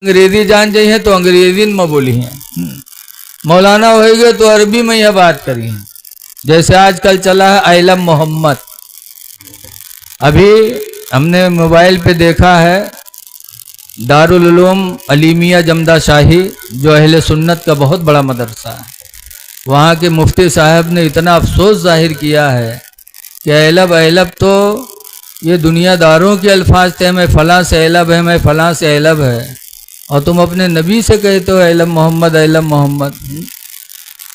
अंग्रेजी जान चाहिए तो अंग्रेजी में बोली हैं, मौलाना होएगे तो अरबी में यह बात करी है। जैसे आजकल चला है आइलम मोहम्मद। अभी हमने मोबाइल पे देखा है दारुल उलूम अलीमिया जमदा शाही जो अहले सुन्नत का बहुत बड़ा मदरसा है, वहाँ के मुफ्ती साहब ने इतना अफसोस जाहिर किया है कि अहलब तो ये दुनियादारों के अल्फाज थे, मैं फ़लाँ से अहलब है, मैं फ़लाँ से अहलब है, और तुम अपने नबी से कहते हो अहलब मोहम्मद अहलब मोहम्मद।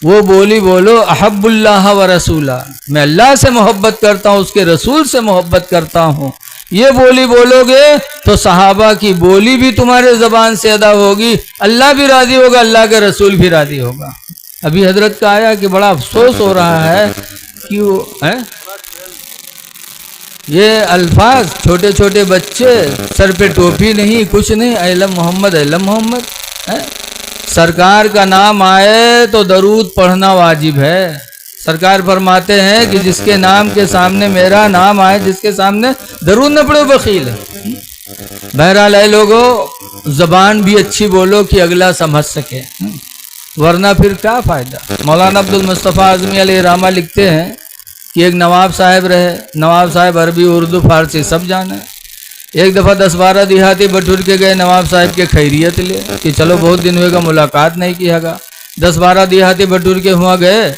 वो बोली बोलो अहब्बुल्लाह व रसूला, मैं अल्लाह से मोहब्बत करता हूँ, उसके रसूल से मोहब्बत करता हूँ। ये बोली बोलोगे तो सहाबा की बोली भी तुम्हारे ज़बान से अदा होगी, अल्लाह भी राज़ी होगा, अल्लाह के रसूल भी राज़ी होगा। अभी हजरत का आया कि बड़ा अफसोस हो रहा है कि वो ये अल्फाज, छोटे छोटे बच्चे सर पे टोपी नहीं कुछ नहीं, अहलब मोहम्मद है। सरकार का नाम आए तो दरूद पढ़ना वाजिब है। सरकार फरमाते हैं कि जिसके नाम के सामने मेरा नाम आए, जिसके सामने दरूद न पढ़ो बखील है। बहरहाल है लोगों, जबान भी अच्छी बोलो कि अगला समझ सके, वरना फिर क्या फ़ायदा। मौलाना अब्दुल मुस्तफ़ा आज़मी अलैहिर्रहमा लिखते हैं कि एक नवाब साहब रहे, नवाब साहब अरबी उर्दू फारसी सब जाना। एक दफ़ा 10-12 देहाती बटुर के गए नवाब साहब के खैरियत ले कि चलो बहुत दिन हुएगा मुलाकात नहीं कियागा। 10-12 देहाती बटुर के हुआ गए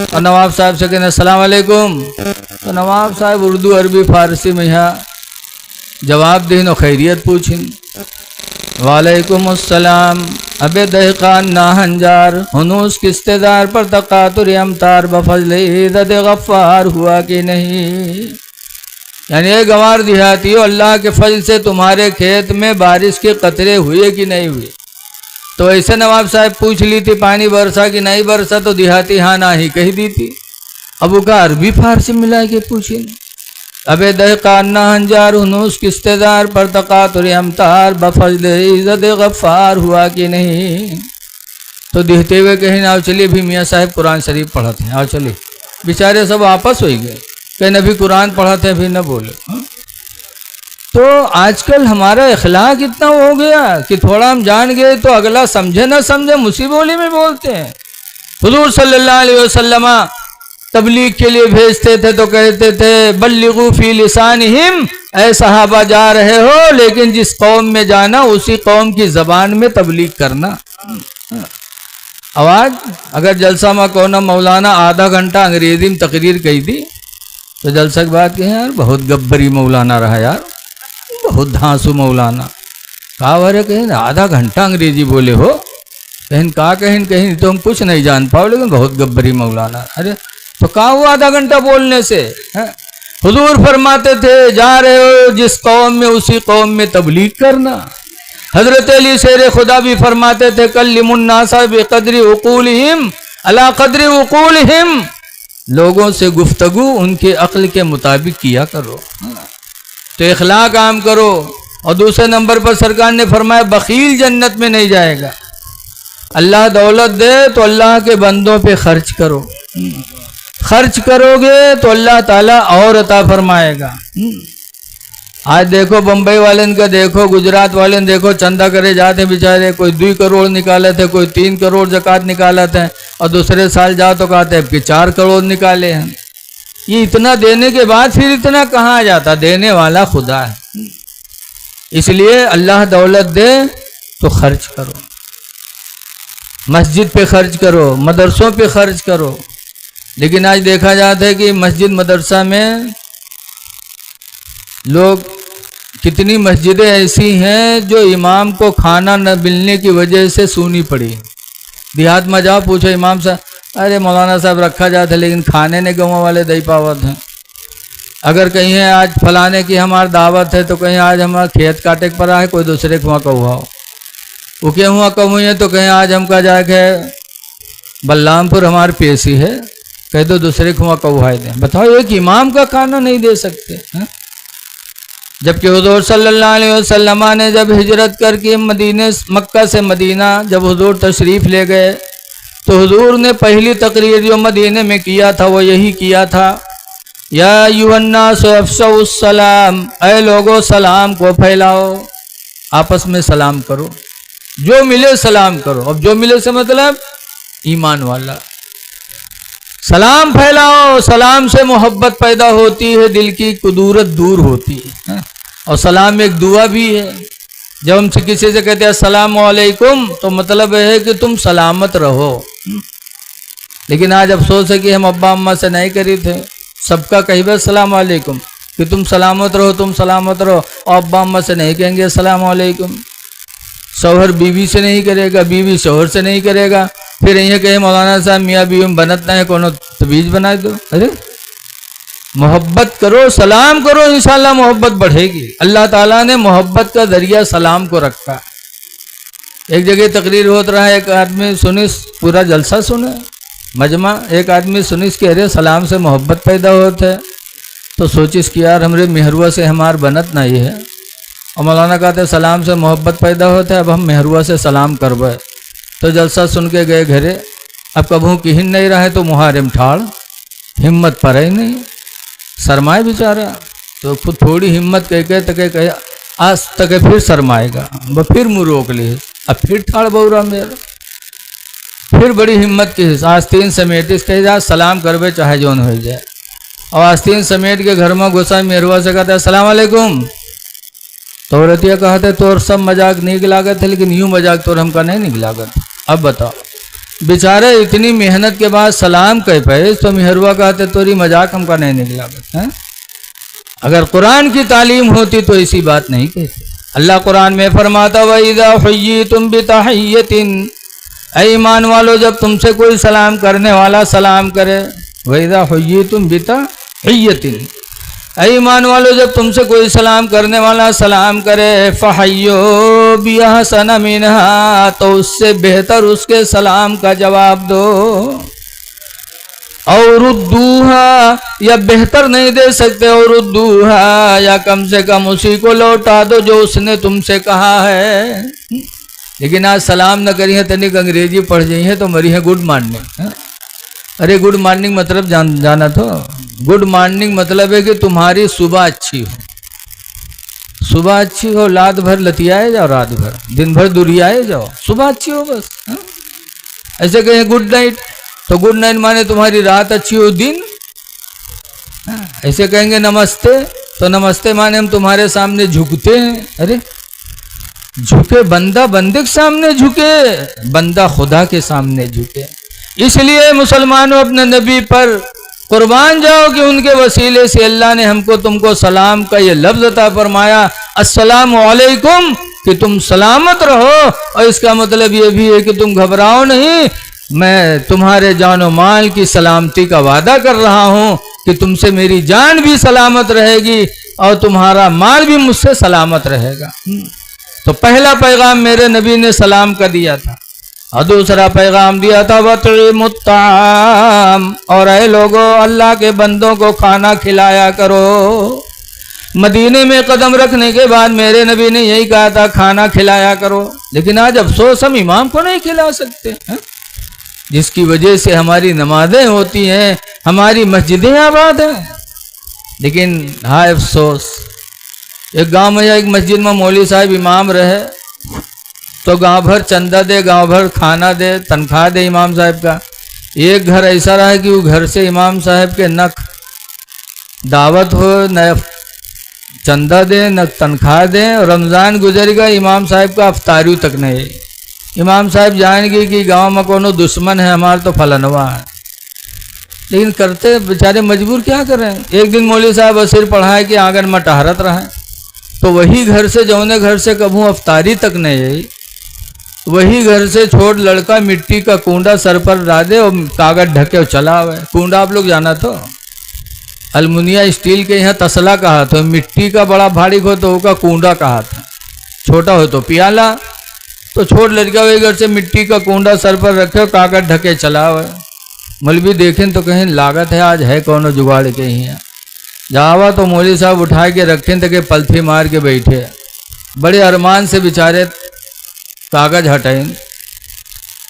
और नवाब साहब से कहने अस्सलाम वालेकुम, तो नवाब साहब उर्दू अरबी फारसी में यहाँ जवाब दें और खैरियत पूछें। वालेकुम अस्सलाम, अबे दहकान नाहंजार हुनूस किस्तेदार पर तकातुर अमतार बफजल इज़्ज़त गफ्फार हुआ कि नहीं। यानी एक गंवार देहाती हो, अल्लाह के फजल से तुम्हारे खेत में बारिश के कतरे हुए कि नहीं हुए। तो ऐसे नवाब साहब पूछ ली थी पानी बरसा कि नहीं बरसा, तो देहाती हाँ ना ही कही दी थी। अब उसका अरबी फारसी मिला के पूछी, अबे दहकान नाहंजार हुनूस किस्तेदार पर तकातुर अमतार बफजल इज़्ज़त गफ्फार हुआ कि नहीं। तो देखते हुए कहीं ना चलिए भी मियाँ साहब कुरान शरीफ पढ़ते हैं, आओ चलिए। बेचारे सब आपस हो गए, कहीं अभी कुरान पढ़ाते हैं, फिर न बोले। तो आजकल हमारा इखलाक इतना हो गया कि थोड़ा हम जान गए तो अगला समझे ना समझे मुसी बोली में बोलते हैं। हुजूर सल्लल्लाहु अलैहि वसल्लम तबलीग के लिए भेजते थे तो कहते थे बल्लिगू फी लिसानिहिम, ऐ सहाबा जा रहे हो लेकिन जिस कौम में जाना उसी कौम की ज़बान में तबलीग करना। आवाज़ अगर जलसा में कौन मौलाना आधा घंटा अंग्रेजी में तकरीर कही थी तो जलसा की बात कहें यार बहुत गब्बरी मौलाना रहा यार, बहुत धांसू मौलाना। कहा वरे कहें आधा घंटा अंग्रेजी बोले हो, कहीं कहीं तो हम कुछ नहीं जान पाओ लेकिन बहुत गब्बरी मौलाना। अरे तो कहा हुआ आधा घंटा बोलने से है? हुजूर फरमाते थे जा रहे हो जिस कौम में उसी कौम में तबलीग करना। हजरत अली शेर खुदा भी फरमाते थे कल्लिमुन्नासा बिक़द्रि उक़ूलिहिम अला क़द्रि उक़ूलिहिम, लोगों से गुफ्तगू उनके अक्ल के मुताबिक किया करो, तो इखलाक आम करो। और दूसरे नंबर पर सरकार ने फरमाया बखील जन्नत में नहीं जाएगा। अल्लाह दौलत दे तो अल्लाह के बंदों पे खर्च करो, खर्च करोगे तो अल्लाह ताला और अता फरमाएगा। आज देखो बम्बई वाले का देखो, गुजरात वाले देखो, चंदा करे जाते बेचारे, कोई 2 करोड़ निकाले थे, कोई 3 करोड़ ज़कात निकाला थे, और दूसरे साल जाओ तो कहते हैं कि 4 करोड़ निकाले हैं। ये इतना देने के बाद फिर इतना कहाँ आ जाता, देने वाला खुदा है। इसलिए अल्लाह दौलत दे तो खर्च करो, मस्जिद पे खर्च करो, मदरसों पे खर्च करो। लेकिन आज देखा जाता है कि मस्जिद मदरसा में लोग, कितनी मस्जिदें ऐसी हैं जो इमाम को खाना न मिलने की वजह से सूनी पड़ी। देहात में जाओ पूछो इमाम साहब, अरे मौलाना साहब रखा जाता है लेकिन खाने ने गाँव वाले दही पावत हैं। अगर कहीं है आज फलाने की हमारी दावत है तो कहीं आज हमारा खेत काटे पर आए, कोई दूसरे को वहाँ कहुआ हो, वो क्या हुआ कहूँ है तो कहीं आज हमका जाके बलरामपुर हमारी पेशी है, कह दो दूसरे को वहाँ कहुआ दें। बताओ एक इमाम का खाना नहीं दे सकते हैं? जबकि हुजूर सल्लल्लाहु अलैहि वसल्लम ने जब हिजरत करके मक्का से मदीना जब हुजूर तशरीफ़ ले गए तो हुजूर ने पहली तकरीर जो मदीने में किया था वो यही किया था, या अय्युहन्नास अफ़शुस सलाम, ऐ लोगो सलाम को फैलाओ, आपस में सलाम करो। जो मिले सलाम करो। अब जो मिले से मतलब ईमान वाला। सलाम फैलाओ, सलाम से मोहब्बत पैदा होती है, दिल की कुदूरत दूर होती है। और सलाम एक दुआ भी है। जब हम किसी से कहते हैं अस्सलाम वालेकुम तो मतलब है कि तुम सलामत रहो। लेकिन आज अफसोस है कि हम अब्बा अम्मा से नहीं करी थे, सबका कहिबे अस्सलाम वालेकुम कि तुम सलामत रहो, तुम सलामत रहो। और अब्बा अम्मा से नहीं कहेंगे अस्सलाम वालेकुम। शौहर बीवी से नहीं करेगा, बीवी शौहर से नहीं करेगा। फिर यही कहे मौलाना साहब मियाँ बीवी में बनत ना है, कोनो तवीज बना दो। अरे मोहब्बत करो, सलाम करो, इंशाल्लाह मोहब्बत बढ़ेगी। अल्लाह ताला ने मोहब्बत का जरिया सलाम को रखा। एक जगह तकरीर होत रहा है, एक आदमी सुनिस, पूरा जलसा सुने मजमा, एक आदमी सुनिस कह रहे सलाम से मोहब्बत पैदा होते है। तो सोचिस कि यार हमरे मेहरुआ से हमार बनत नहीं है। और मौलाना कहते सलाम से मोहब्बत पैदा होता है, अब हम मेहरुआ से सलाम करबे। तो जलसा सुन के गए घरे। अब कभू किहिन नहीं रहे तो मुहारिम ठाड़, हिम्मत पड़े नहीं, शर्माए बेचारा। तो खुद थोड़ी हिम्मत कह आज तक फिर शर्माएगा, वो फिर मुँह रोक लिए। अब फिर ठाड़ बौरा मेरा, फिर बड़ी हिम्मत की आस्तीन समेट कहे जा सलाम करबे चाहे जौन हो जाए। और आस्तीन समेट के घर में घुसा, मेहरुआ से कहता है अस्सलाम वालेकुम। तो रतिया कहते तोर सब मजाक निक लागत है, लेकिन यूं मजाक तोर हमका नहीं निक लागत। अब बताओ बेचारे इतनी मेहनत के बाद सलाम कह पाए तो मेहरुआ कहते तोरी मजाक हमका नहीं निक लागत है। अगर कुरान की तालीम होती तो ऐसी बात नहीं कहते। अल्लाह कुरान में फरमाता वइज़ा हुय्यितुम बितहिय्यतिन, ऐ ईमान वालो जब तुमसे कोई सलाम करने वाला सलाम करे, वइज़ा हुय्यितुम बितहिय्यतिन, ऐ ईमान वालो जब तुमसे कोई सलाम करने वाला सलाम करे, फहय्यो बिअहसन मिनहा, तो उससे बेहतर उसके सलाम का जवाब दो। और रुद्दूहा, या बेहतर नहीं दे सकते, और रुद्दूहा, या कम से कम उसी को लौटा दो जो उसने तुमसे कहा है। लेकिन आज सलाम न करी है, तनिक अंग्रेजी पढ़ जाई है तो मरी है गुड मॉर्निंग। अरे गुड मॉर्निंग मतलब जाना तो, गुड मॉर्निंग मतलब है कि तुम्हारी सुबह अच्छी हो। सुबह अच्छी हो, रात भर लतियाए जाओ, रात भर दिन भर दुरियाए जाओ, सुबह अच्छी हो बस। ऐसे कहें गुड नाइट तो गुड नाइट माने तुम्हारी रात अच्छी हो, दिन। ऐसे कहेंगे नमस्ते तो नमस्ते माने हम तुम्हारे सामने झुकते हैं। अरे झुके बंदा बंदे के सामने झुके, बंदा खुदा के सामने झुके। इसलिए मुसलमानों अपने नबी पर कुर्बान जाओ कि उनके वसीले से अल्लाह ने हमको तुमको सलाम का ये लफ्ज अता फरमाया, अस्सलाम वालेकुम, कि तुम सलामत रहो। और इसका मतलब ये भी है कि तुम घबराओ नहीं, मैं तुम्हारे जान और माल की सलामती का वादा कर रहा हूँ कि तुमसे मेरी जान भी सलामत रहेगी और तुम्हारा माल भी मुझसे सलामत रहेगा। तो पहला पैगाम मेरे नबी ने सलाम का दिया था, और दूसरा पैगाम दिया था वतइमुत्ताम, और ऐ लोगों अल्लाह के बंदों को खाना खिलाया करो। मदीने में कदम रखने के बाद मेरे नबी ने यही कहा था खाना खिलाया करो। लेकिन आज अफसोस हम इमाम को नहीं खिला सकते हैं, जिसकी वजह से हमारी नमाजें होती हैं, हमारी मस्जिदें आबाद हैं। लेकिन हाय अफसोस, एक गांव में या एक मस्जिद में मौलवी साहब इमाम रहे तो गांव भर चंदा दे, गांव भर खाना दे, तनख्वाह दे इमाम साहब का। एक घर ऐसा रहा कि वो घर से इमाम साहब के न दावत हो, न चंदा दे, न तनख्वाह दे। रमज़ान गुजर गया, इमाम साहब का अफ्तारी तक नहीं। इमाम साहब जानेंगे कि गांव में कोनो दुश्मन है हमारा तो फलनवा है, लेकिन करते बेचारे मजबूर क्या करें। एक दिन मौलवी साहब असीर पढ़ाए कि आंगन में टहरत रहे, तो वही घर से जौने घर से कभू अफ्तारी तक नहीं आई, वही घर से छोट लड़का मिट्टी का कूंडा सर पर डाले और कागज ढके और चला हुआ है। कूंडा आप लोग जाना तो अलमुनिया स्टील के यहाँ तसला कहा था, मिट्टी का बड़ा भारी हो तो उसका कूंडा कहा था, छोटा हो तो पियाला। तो छोट लड़का वही घर से मिट्टी का कूंडा सर पर रखे और कागज ढके चला हुआ है। मौलवी देखें तो कहीं लागत है आज है कौन जुगाड़ के ही है। जावा तो मौलवी साहब उठा के रखें तक पलथी मार के बैठे, बड़े अरमान से बेचारे कागज हटाएं,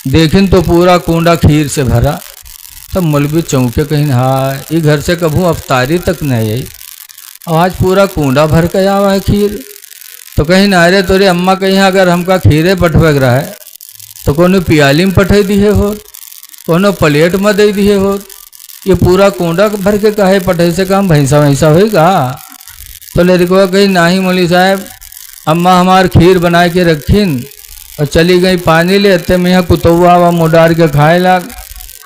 देखें तो पूरा कूंडा खीर से भरा। तब मौलवी चौंके कहीं हाँ ये घर से कभू अफ्तारी तक नहीं आई और आज पूरा कूंडा भर के आवा है खीर। तो कहीं ना अरे तोरे अम्मा कहीं अगर हमका खीरे पठवग रहा है तो कोनो पियाली में पठे दिए हो, कोनो प्लेट में दे दिए हो, ये पूरा कोंडा भर के काहे पठे से काम भैंसा वैसा होगा। तो लड़का कहीं नाही मौली साहब अम्मा हमार खीर बना के रखीन और चली गई पानी ले अत्ते में यहाँ कुतुआ व मुडार के खाए लाग।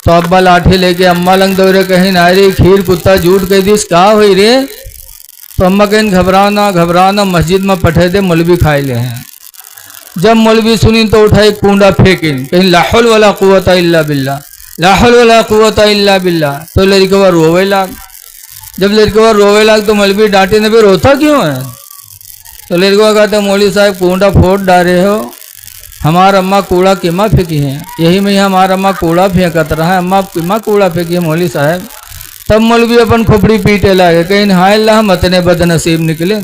तो अब्बा लाठी लेके अम्मा लंग दौरे कहीं ना रे खीर कुत्ता झूठ कह दिस का हुई रे। तो अम्मा कहीं घबराओ ना मस्जिद में पठे दे मौलवी खाए ले हैं। जब मौलवी सुनी तो उठाई कूंडा फेंकिन कहीं ला हौल वला कुव्वता इल्ला बिल्लाह, ला हौल वला कुव्वता इल्ला बिल्लाह। तो लड़का रोवे लाग। जब लड़का रोवे लाग तो मौलवी डांटे ने फिर रोता क्यों है। तो लड़का कहता मौलवी साहब कूंडा फोड़ डाले हो, हमारा अम्मा कूड़ा किमा फेंकी है, यही में हमारा अम्मा कूड़ा फेंकत रहा है, अम्मा किमा कूड़ा फेंकी है मौलवी साहब। तब मौलवी अपन खोपड़ी पीटे लागे कहीं हाय अल्लाह हम इतने बदनसीब निकले,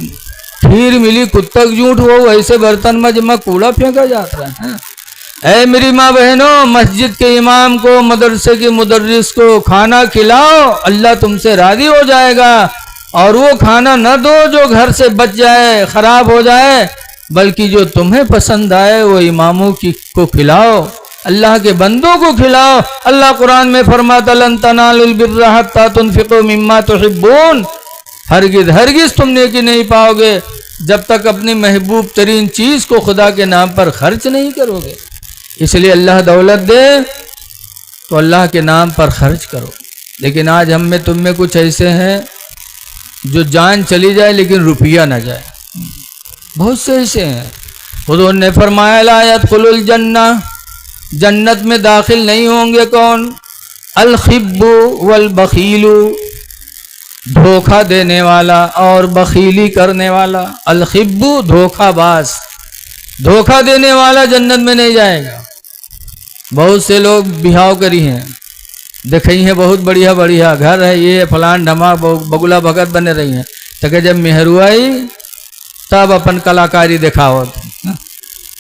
खीर मिली कुत्तक झूठ वो ऐसे बर्तन में जमा कूड़ा फेंका जाता है। ऐ मेरी माँ बहनों, मस्जिद के इमाम को मदरसे के मुदर्रिस को खाना खिलाओ, अल्लाह तुमसे राजी हो जाएगा। और वो खाना न दो जो घर से बच जाए खराब हो जाए, बल्कि जो तुम्हें पसंद आए वो इमामों की को खिलाओ, अल्लाह के बंदों को खिलाओ। अल्लाह कुरान में फरमाता लन तनालुल बिर्रा हत्ता तुनफिकू मिम्मा तुहिब्बून, हरगिज तुम नेकी नहीं पाओगे जब तक अपनी महबूब तरीन चीज को खुदा के नाम पर खर्च नहीं करोगे। इसलिए अल्लाह दौलत दे तो अल्लाह के नाम पर खर्च करो। लेकिन आज हम में तुम में कुछ ऐसे हैं जो जान चली जाए लेकिन रुपया ना जाए, बहुत से ऐसे हैं। खुद ने फरमाया ला यदखुलुल जन्ना, जन्नत में दाखिल नहीं होंगे कौन, अल खिब्बु वल बखीलु, धोखा देने वाला और बखीली करने वाला। अल खिब्बु धोखाबाज, धोखा देने वाला जन्नत में नहीं जाएगा। बहुत से लोग बिहाव करी हैं, देखी हैं बहुत बढ़िया बढ़िया घर है, ये फलान ढमा बगुला भगत बने रही हैं, तो जब मेहरुआई तब अपन कलाकारी दिखाओ।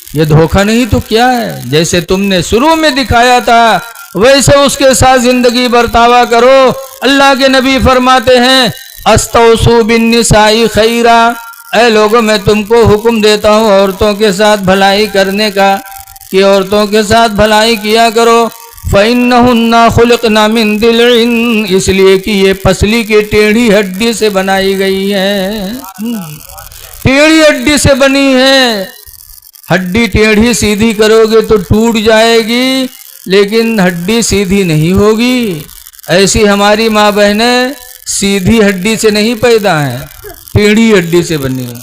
ये धोखा नहीं तो क्या है, जैसे तुमने शुरू में दिखाया था वैसे उसके साथ जिंदगी बर्तावा करो। अल्लाह के नबी फरमाते हैं अस्तौसु बिन निसाई खैरा, ऐ लोगों मैं तुमको हुक्म देता हूँ औरतों के साथ भलाई करने का कि औरतों के साथ भलाई किया करो। फ़इन्नहुन्ना खुलिक़ना मिन दिल्इन, इसलिए कि ये पसली की टेढ़ी हड्डी से बनाई गई है, टेढ़ी हड्डी से बनी है। हड्डी टेढ़ी सीधी करोगे तो टूट जाएगी, लेकिन हड्डी सीधी नहीं होगी। ऐसी हमारी माँ बहनें सीधी हड्डी से नहीं पैदा हैं, टेढ़ी हड्डी से बनी है,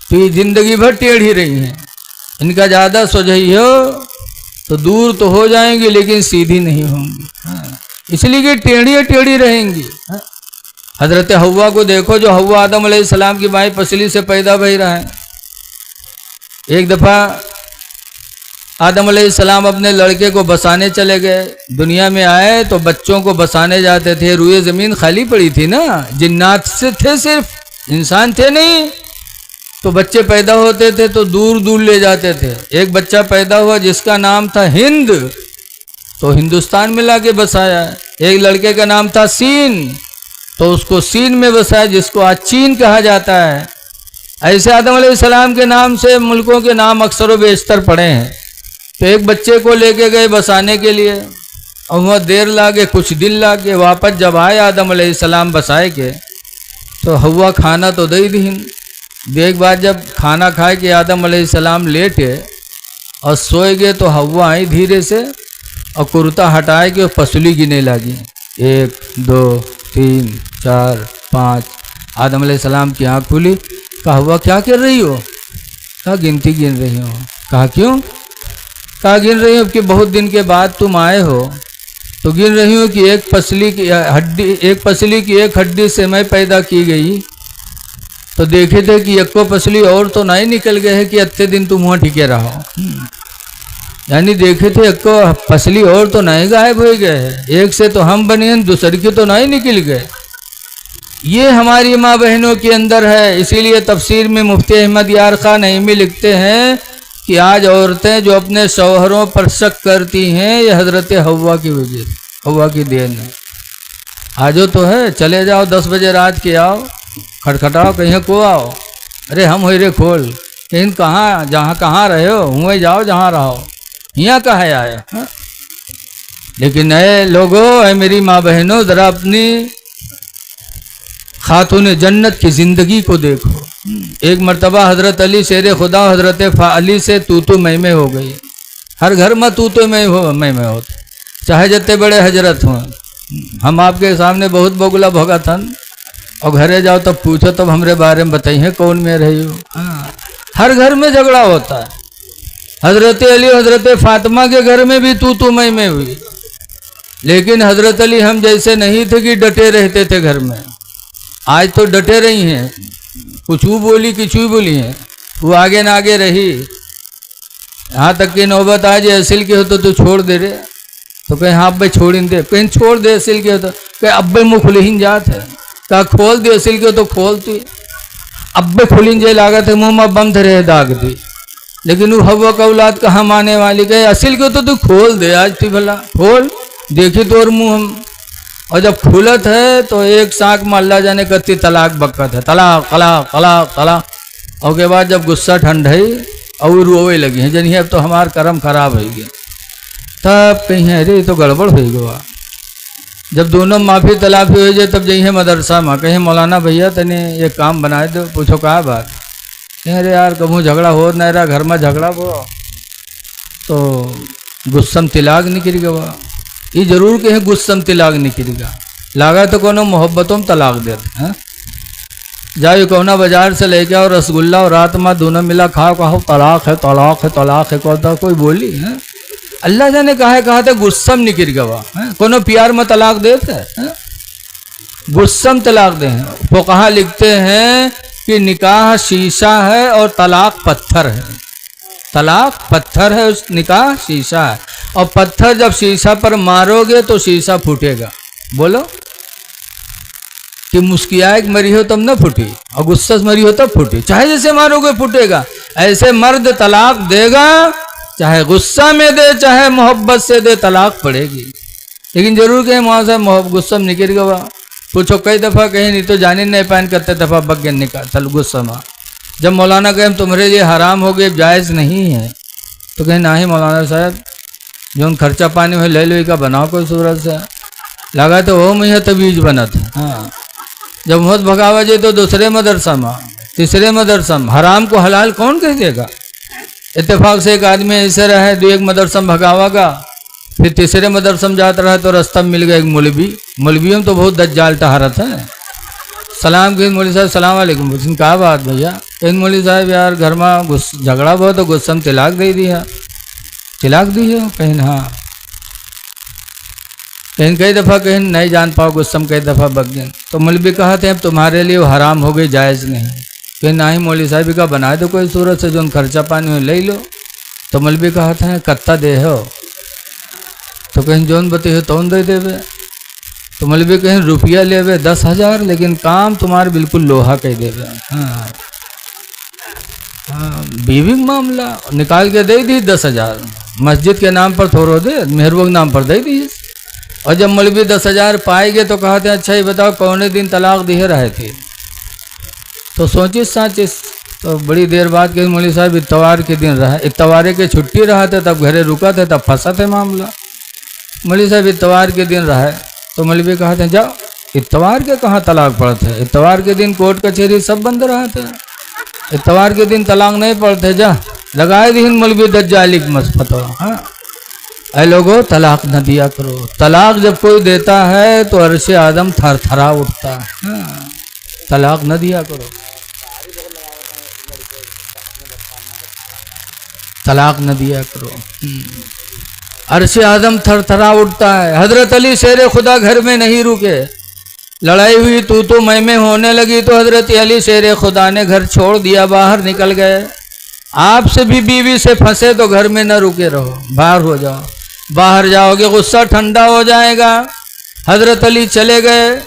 तो ये जिंदगी भर टेढ़ी रही हैं। इनका ज़्यादा सोझई हो तो दूर तो हो जाएंगी लेकिन सीधी नहीं होंगी, इसलिए कि टेढ़ी टेढ़ी रहेंगी। हजरत हव्वा को देखो, जो हव्वा आदम अलैहिस्सलाम की माई पसली से पैदा भई रहा है। एक दफ़ा आदम अलैहिस्सलाम अपने लड़के को बसाने चले गए, दुनिया में आए तो बच्चों को बसाने जाते थे, रुए ज़मीन खाली पड़ी थी ना, जिन्नात से थे, सिर्फ इंसान थे नहीं। तो बच्चे पैदा होते थे तो दूर दूर ले जाते थे। एक बच्चा पैदा हुआ जिसका नाम था हिंद, तो हिंदुस्तान में लाके बसाया। एक लड़के का नाम था सीन, तो उसको सीन में बसाया जिसको आज चीन कहा जाता है। ऐसे आदम अलैहिस्सलाम के नाम से मुल्कों के नाम अक्सर व बेशतर पड़े हैं। तो एक बच्चे को लेके गए बसाने के लिए, और वह देर लागे, कुछ दिन लागे। वापस जब आए आदम अलैहिस्सलाम बसाए के, तो हव्वा खाना तो दे दी। एक बार जब खाना खाए के आदम अलैहिस्सलाम लेटे और सोए गए, तो हव्वा आई धीरे से और कुर्ता हटाए के पसली गिने लगी, 1 2 3 4 5। आदम अलैहिस्सलाम की आँख खुली, कहा हव्वा क्या कर रही हो? कहा गिनती गिन रही हो। कहा क्यों? कहा गिन रही हो कि बहुत दिन के बाद तुम आए हो, तो गिन रही हूँ कि एक पसली की एक हड्डी से मैं पैदा की गई। तो देखे थे कि एको पसली और तो नहीं निकल गए है कि अत्ते दिन तुम वहाँ टिके रहो। यानी देखे थे एको पसली और तो नहीं गायब हो गए है, एक से तो हम बने हैं, दूसरी की तो नहीं निकल गए। ये हमारी माँ बहनों के अंदर है। इसीलिए तफसीर में मुफ्ती अहमद यार खान नईमी लिखते हैं कि आज औरतें जो अपने शौहरों पर शक करती हैं, ये हजरत हव्वा की वजह से, हव्वा की देन है। आजो तो है, चले जाओ 10 बजे रात के आओ, खटखटाओ, कहीं को आओ, अरे हम हो रे खोल, इन कहाँ जहाँ कहाँ रहे हो, हुए जाओ जहाँ रहो, यहाँ कहाँ आए। हाँ? लेकिन ऐ लोगों, ऐ मेरी माँ बहनों, जरा अपनी खातून जन्नत की जिंदगी को देखो। एक मर्तबा हजरत अली शेर खुदा हजरत अली से तू मैं हो गई। हर घर में तू मैं हो, चाहे जितने बड़े हजरत हों। हम आपके सामने बहुत बोगला भगतन, और घरे जाओ तब पूछो तब हमरे बारे में बताइए कौन में रही हो। हाँ, हर घर में झगड़ा होता है। हजरत अली हजरत फातिमा के घर में भी तू मैं हुई, लेकिन हजरत अली हम जैसे नहीं थे कि डटे रहते थे घर में। आज तो डटे रही हैं, कुछ बोली किचू बोली है, वो आगे ना आगे रही। यहाँ तक कि नौबत आज असिल के हो तो तू छोड़ दे रे, तो कहीं हाँ भाई छोड़ दे, कहीं छोड़ दे असिल के हो तो कहीं अब्बे मुँह खुलहीन जात है, कहा खोल दे असिल के हो तो खोलती, अब्बे खुलिन जे लागत है मुँह में बंद रहे दाग दी। लेकिन वो हवा का औलाद कहाँ माने वाली, कहे असिल के हो तो तू खोल दे, आज तू भला खोल, देखी तो और मुँह हम। और जब खुलत है तो एक साँक में अल्लाह जाने कत्ती तलाक बकत है, तलाक तलाक तलाक तलाक। और के बाद जब गुस्सा ठंडई और रोवे लगी है, जनी अब तो हमार कर्म खराब हो गया। तब कहीं अरे तो गड़बड़ हो गया। जब दोनों माफ़ी तलाफी हो जाए तब जइए मदरसा में, कहीं मौलाना भैया तने ये काम बनाए दो। पूछो क्या बात, कहीं अरे यार कहूँ झगड़ा हो नहीं रहा, घर में झगड़ा हो तो गुस्सम तिलाक निकल गया। ये जरूर कहीं गुस्सम तिलाक निकलेगा, लागा तो कोनो मोहब्बतों में तलाक देते हैं। जाओ कोना बाजार से लेके आओ रसगुल्ला और रात में दोनों मिला खाओ, कहो तलाक है तलाक है तलाक है, कोई बोली है। अल्लाह जाने कहा था गुस्सम निकल गवा है, कोनो प्यार में तलाक देते हैं, गुस्सम तलाक दे। वो कहा लिखते हैं कि निकाह शीशा है और तलाक पत्थर है। तलाक पत्थर है, उस निकाह शीशा है। और पत्थर जब शीशा पर मारोगे तो शीशा फूटेगा। बोलो कि मुस्कियाए मरी हो तब न फूटी, और गुस्सा से मरी हो तब फूटी। चाहे जैसे मारोगे फूटेगा। ऐसे मर्द तलाक देगा, चाहे गुस्सा में दे चाहे मोहब्बत से दे, तलाक पड़ेगी। लेकिन जरूर कहीं वहाँ से गुस्सा में निकल गया। पूछो कई दफ़ा कहीं नहीं तो जाने नहीं पान करते दफ़ा बग्गन निकाल चल गुस्सा में। जब मौलाना कहें तुम्हारे लिए हराम हो गए, जायज़ नहीं है, तो कहें ना ही मौलाना साहब जो खर्चा पानी हुए ले लो का बनाओ कोई सूरत से। लगा तो वो में तवीज बना था। हाँ, जब मौत भगावा जाए तो दूसरे मदरसा में तीसरे मदरसा में, हराम को हलाल कौन कह देगा। इत्तेफाक से एक आदमी ऐसे रहे, दो एक मदरसा में भगावागा, फिर तीसरे मदरसा में जाता रहा तो रास्ता में मिल गया एक मौलवी। मौलवियों में तो बहुत दज्जाल टहरत है। सलाम के मौलवी साहब सलाम वालेकुम। पूछन कहा बात भैया, इन मौलवी साहब यार घर में झगड़ा बहुत तो गुस्सा में तिलाक दे दिया। तिलाक दी है कहीं? हाँ। कहीं कई दफ़ा कहीं नहीं जान पाओ गुस्सा में, कई दफ़ा बगन। तो मौलवी कहते हैं अब तुम्हारे लिए वो हराम हो गई, जायज़ नहीं। कहीं ना ही मौलवी साहब का बना दो कोई सूरत से जो खर्चा पानी में ले लो। तो मौलवी कहते हैं कत्ता दे हो, तो कहीं जोन बते हो तौन दे देवे। तो मौलवी कहीं रुपया लेवे 10,000, लेकिन काम तुम्हारे बिल्कुल लोहा कह देवे। हाँ हाँ, बीवी मामला निकाल के दे दी 10,000, मस्जिद के नाम पर थोड़ो दे, मेहरबा के नाम पर दे दी। और जब मौलवी 10,000 पाएंगे तो कहते हैं अच्छा ये बताओ कौन दिन तलाक दिए रहे थे। तो सोचिस साचिस, तो बड़ी देर बाद के मौलवी साहब इतवार के दिन रहा, इतवारे के छुट्टी रहा थे, तब घरे रुका थे, तब फंसा थे मामला। मौलवी साहब इतवार के दिन रहा, तो मौलवी कहते हैं जाओ इतवार के कहाँ तलाक पड़ते हैं, इतवार के दिन कोर्ट कचहरी सब बंद रहा थे, इतवार के दिन तलाक नहीं पड़ते, जा लगाए दिन मौलवी दज्जाली मत फतवा। हाँ, ऐ लोगो तलाक न दिया करो। तलाक जब कोई देता है तो अर्श आदम थर थरा उठता है। हाँ, तलाक न दिया करो, तलाक न दिया करो। अर्श आदम थर थरा उठता है। हजरत अली शेर खुदा घर में नहीं रुके, लड़ाई हुई तू मैं होने लगी तो हजरत अली शेर खुदा ने घर छोड़ दिया, बाहर निकल गए। आपसे भी बीवी से फंसे तो घर में न रुके रहो, बाहर हो जाओ। बाहर जाओगे गुस्सा ठंडा हो जाएगा। हजरत अली चले गए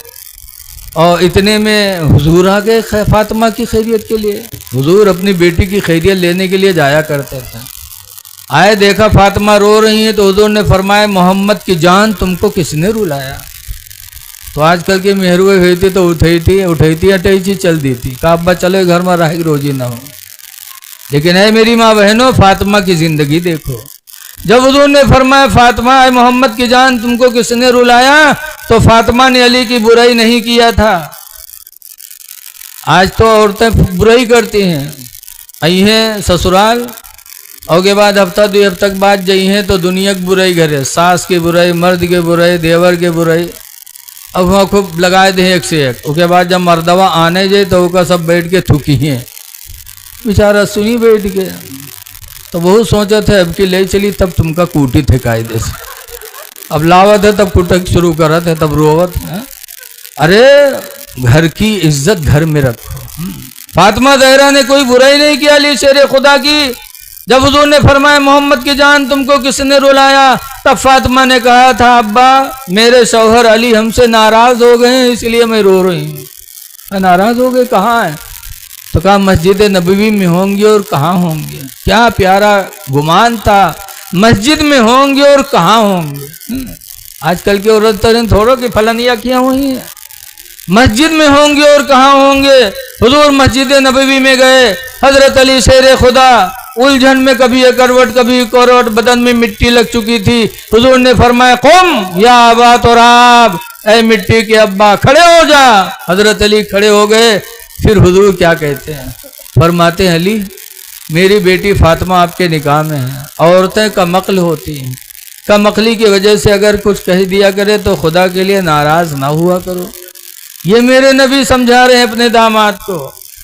और इतने में हुजूर आ गए फातिमा की खैरियत के लिए। हुजूर अपनी बेटी की खैरियत लेने के लिए जाया करते थे। आए, देखा फातिमा रो रही है तो हुजूर ने फरमाया मोहम्मद की जान तुमको किसने रुलाया। तो आजकल की मेहरुए हुई थी तो उठई थी हटई थी चल दी थी, का अब्बा चलो घर में रह रोजी ना हो। लेकिन है मेरी माँ बहनों, फातिमा की जिंदगी देखो। जब हुजूर ने फरमाया फातिमा है मोहम्मद की जान तुमको किसने रुलाया, तो फातिमा ने अली की बुराई नहीं किया था। आज तो औरतें बुराई करती हैं, आई हैं ससुराल और के बाद हफ्ता 2 हफ्ता तक बाद जई हैं तो दुनिया की बुराई करे, सास की बुराई, मर्द की बुराई, देवर की बुराई, अब वहाँ खूब लगाए दे एक से एक। उसके बाद जब मर्दवा आने जाए तो उसका सब बैठ के थुकी हैं, बेचारा सुनी बैठ के। तो बहुत सोचा था अब की ले चली तब तुमका कूटी थे कायदे से, अब लावत है तब कुटक शुरू करा थे तब रोवत है। अरे घर की इज्जत घर में रखो। फातिमा ज़हरा ने कोई बुराई नहीं किया अली शेर खुदा की। जब हुजूर ने फरमाया मोहम्मद की जान तुमको किसने रुलाया, तब फातिमा ने कहा था अब्बा मेरे शौहर अली हमसे नाराज हो गए हैं इसलिए मैं रो रही हूँ। नाराज हो गए, कहाँ है? तो कहा मस्जिद नबवी में होंगे और कहाँ होंगे। क्या प्यारा गुमान था, मस्जिद में होंगे और कहाँ होंगे। आजकल की औरतें थोड़ो कि फलनिया किया हुई है, मस्जिद में होंगे और कहाँ होंगे। हुजूर मस्जिद नबवी में गए, हजरत अली शेर खुदा उलझन में कभी एक करवट कभी एक करवट, बदन में मिट्टी लग चुकी थी। हुजूर ने फरमाया कुम या अबा तुराब, ऐ मिट्टी के अब्बा खड़े हो जा। हजरत अली खड़े हो गए। फिर हुजूर क्या कहते हैं, फरमाते हैं अली मेरी बेटी फातिमा आपके निकाह में है। औरतें कमक्ल होती हैं, कमक्ली की वजह से अगर कुछ कह दिया करे तो खुदा के लिए नाराज ना हुआ करो। ये मेरे नबी समझा रहे हैं अपने दामाद को।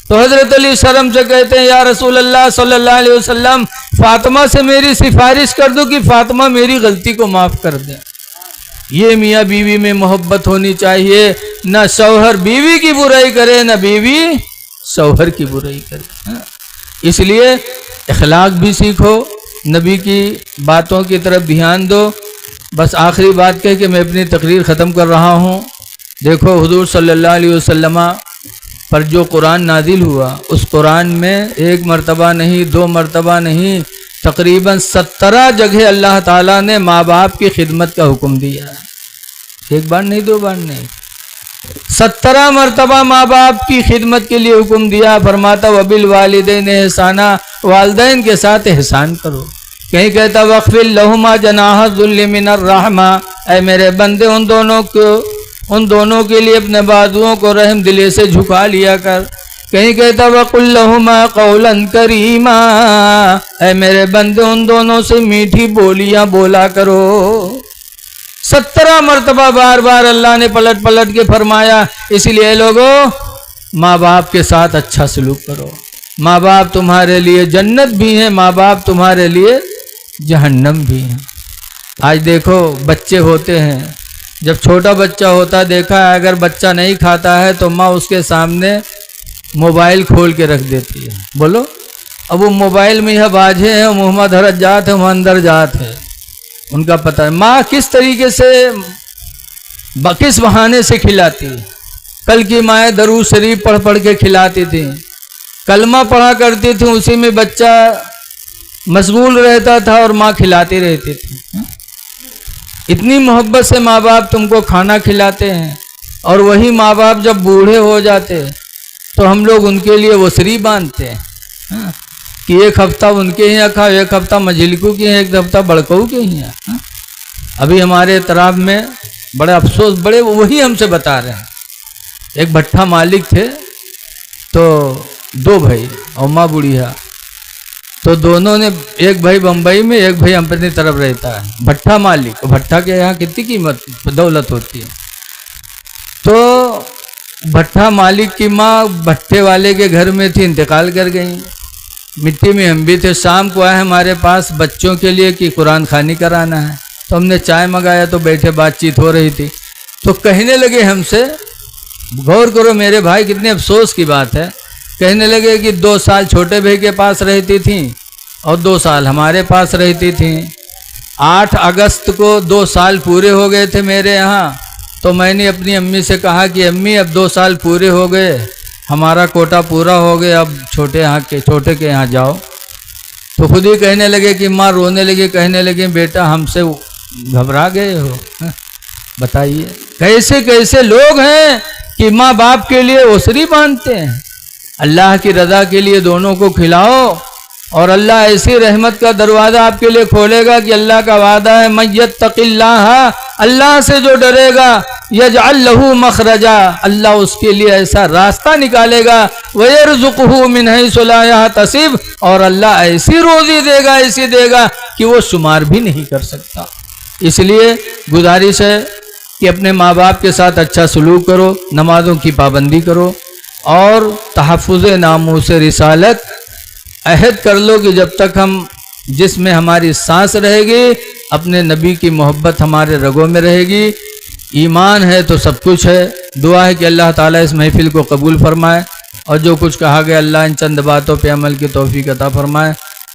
तो हजरत अली शर्म से कहते हैं या रसूल अल्लाह सल्लल्लाहु अलैहि वसल्लम फातिमा से मेरी सिफारिश कर दो कि फातिमा मेरी गलती को माफ कर दे। ये मियाँ बीवी में मोहब्बत होनी चाहिए, न शौहर बीवी की बुराई करे न बीवी शौहर की बुराई करे। इसलिए इखलाक भी सीखो, नबी की बातों की तरफ ध्यान दो। बस आखिरी बात कह के मैं अपनी तकरीर ख़त्म कर रहा हूँ। देखो हुजूर सल्लल्लाहु अलैहि वसल्लम पर जो कुरान नाजिल हुआ उस कुरान में 1 मरतबा नहीं 2 मरतबा नहीं तकरीबन 17 जगह अल्लाह ताला ने माँ बाप की खिदमत का हुक्म दिया है। 1 बार नहीं 2 बार नहीं, 17 मरतबा माँ बाप की खिदमत के लिए हुक्म दिया। फरमाता वबिल वालिदैन एहसाना, वालिदैन के साथ एहसान करो। कहीं कहता वक़्फ़िल लहुमा जनाह ज़ुल्ल मिनर रहमा, ऐ मेरे बंदे उन दोनों के लिए अपने बाजुओं को रहम दिले से झुका लिया कर। कहीं कहता वक़ुल लहुमा क़ौलन करीमा, ऐ मेरे बंदे उन दोनों से मीठी बोलियां बोला करो। 17 मरतबा बार बार अल्लाह ने पलट पलट के फरमाया। इसलिए लोगों माँ बाप के साथ अच्छा सलूक करो। माँ बाप तुम्हारे लिए जन्नत भी है, माँ बाप तुम्हारे लिए जहन्नम भी है। आज देखो बच्चे होते हैं, जब छोटा बच्चा होता देखा है अगर बच्चा नहीं खाता है तो माँ उसके सामने मोबाइल खोल के रख देती है। बोलो अब वो मोबाइल में यह बाजे हैं, मोहम्मद हरत जात है, वहाँ अंदर जात है, उनका पता है। माँ किस तरीके से किस बहाने से खिलाती है। कल की माएँ दरूद शरीफ पढ़ पढ़ के खिलाती थी, कलमा पढ़ा करती थी, उसी में बच्चा मशगूल रहता था और माँ खिलाती रहती थी। इतनी मोहब्बत से माँ बाप तुमको खाना खिलाते हैं। और वही माँ बाप जब बूढ़े हो जाते तो हम लोग उनके लिए वसरी बांधते हैं कि 1 हफ्ता उनके यहाँ खाओ, 1 हफ्ता मझिलकू के हैं, 1 हफ्ता बड़कऊ के यहाँ। अभी हमारे तराब में बड़े अफसोस, बड़े वही हमसे बता रहे हैं। एक भट्ठा मालिक थे तो 2 भाई और माँ बुढ़िया, तो दोनों ने, एक भाई बम्बई में एक भाई अपनी तरफ रहता है। भट्ठा मालिक, भट्ठा के यहाँ कितनी कीमत दौलत होती है। तो भट्ठा मालिक की माँ भट्ठे वाले के घर में थी, इंतकाल कर गई। मिट्टी में हम भी थे। शाम को आए हमारे पास बच्चों के लिए कि कुरान खानी कराना है, तो हमने चाय मंगाया तो बैठे बातचीत हो रही थी। तो कहने लगे हमसे, गौर करो मेरे भाई कितने अफसोस की बात है, कहने लगे कि 2 साल छोटे भाई के पास रहती थी और 2 साल हमारे पास रहती थी। 8 अगस्त को 2 साल पूरे हो गए थे मेरे यहाँ। तो मैंने अपनी अम्मी से कहा कि अम्मी अब 2 साल पूरे हो गए, हमारा कोटा पूरा हो गया, अब छोटे के यहाँ जाओ। तो खुद ही कहने लगे कि माँ रोने लगी, कहने लगे बेटा हमसे घबरा गए हो। बताइए कैसे कैसे लोग हैं कि माँ बाप के लिए ओसरी बांधते हैं। अल्लाह की रज़ा के लिए दोनों को खिलाओ, और अल्लाह ऐसी रहमत का दरवाज़ा आपके लिए खोलेगा कि अल्लाह का वादा है, मय्यत्तकिल्लाह, अल्लाह से जो डरेगा, यजअल लहू मखरजा, अल्लाह उसके लिए ऐसा रास्ता निकालेगा, वयरज़ुक़हू मिन हैसु ला यहतसिब, और अल्लाह ऐसी रोज़ी देगा, ऐसी देगा कि वो शुमार भी नहीं कर सकता। इसलिए गुजारिश है कि अपने माँ बाप के साथ अच्छा सलूक करो, नमाज़ों की पाबंदी करो, और तहफ़्फ़ुज़ नामूस रिसालत अहद कर लो कि जब तक हम, जिसमें हमारी सांस रहेगी, अपने नबी की मोहब्बत हमारे रगों में रहेगी, ईमान है तो सब कुछ है। दुआ है कि अल्लाह ताला इस महफिल को कबूल फरमाए, और जो कुछ कहा गया अल्लाह इन चंद बातों पे अमल की तौफीक अता फरमाए।